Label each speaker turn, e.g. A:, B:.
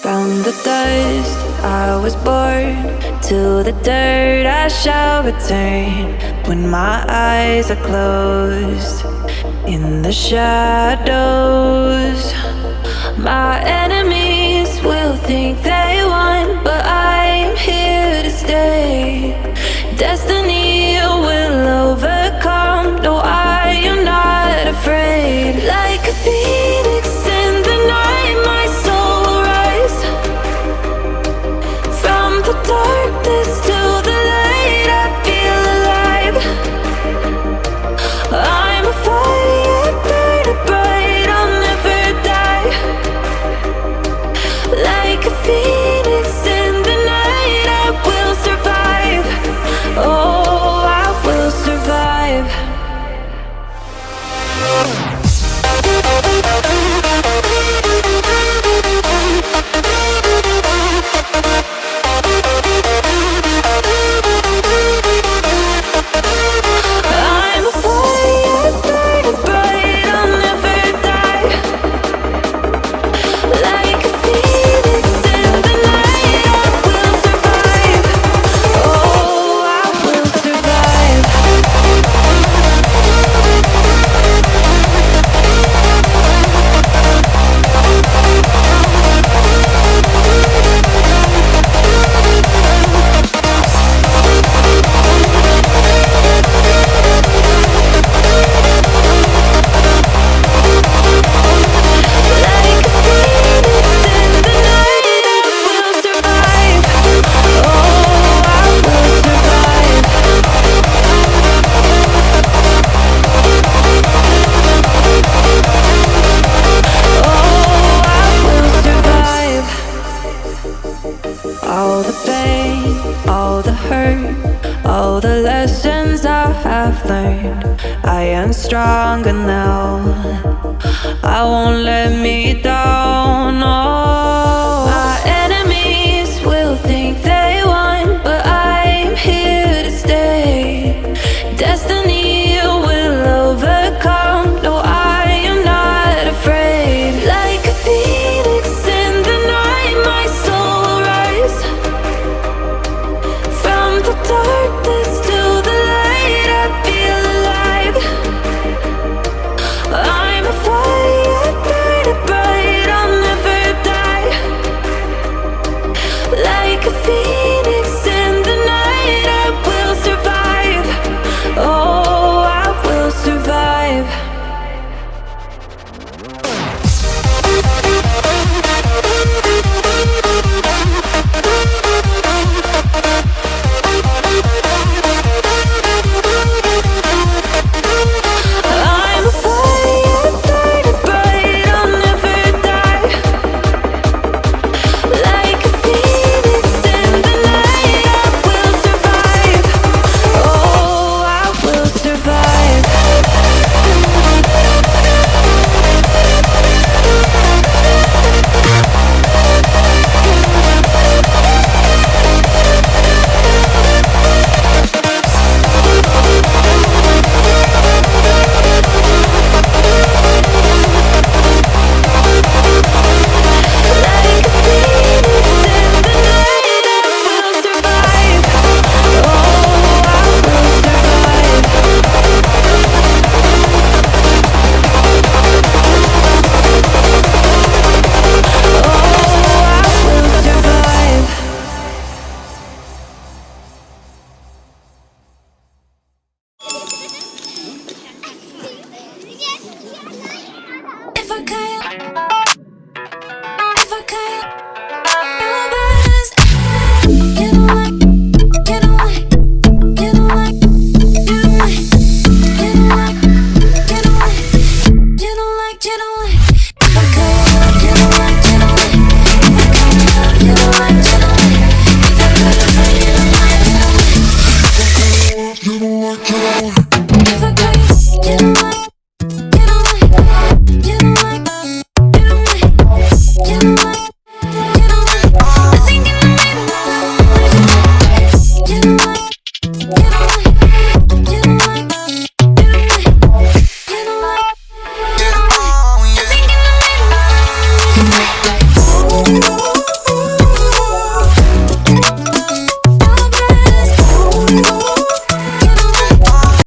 A: From the dust I was born, to the dirt I shall return. When my eyes are closed, in the shadows, my enemies will think they won, but I'm here to stay. Destiny will overcome. No, I am not afraid. Like a phoenix in the night, my soul will rise. From the darkness to the light, I feel alive. I'm a fire burning bright, I'll never die. Like a phoenix in the night, I will survive. Oh, I will survive. I'm a fire burning bright, I'll never die. Like a phoenix in the night, I will survive. Oh, I will survive. Like a phoenix in the night, I will survive. Oh, I will survive. Oh, I will survive. All the pain, all the hurt, all the lessons I have learned, I am stronger now. I won't let me down. Oh, my enemies will think they won, but I'm here to stay. Destiny will overcome. No, I am not afraid. Like a phoenix in the night, my soul will rise. From the darkness to the light, I feel alive. I'm a fire burning bright, I'll never die. Like a phoenix in the night, I will survive. Oh, I will survive. I'm a fire burning bright, I'll never die. Like a phoenix in the night, I will survive. Oh, I will survive. Like a phoenix in the night, I will survive. Oh, I will survive. Oh, I will survive. If I could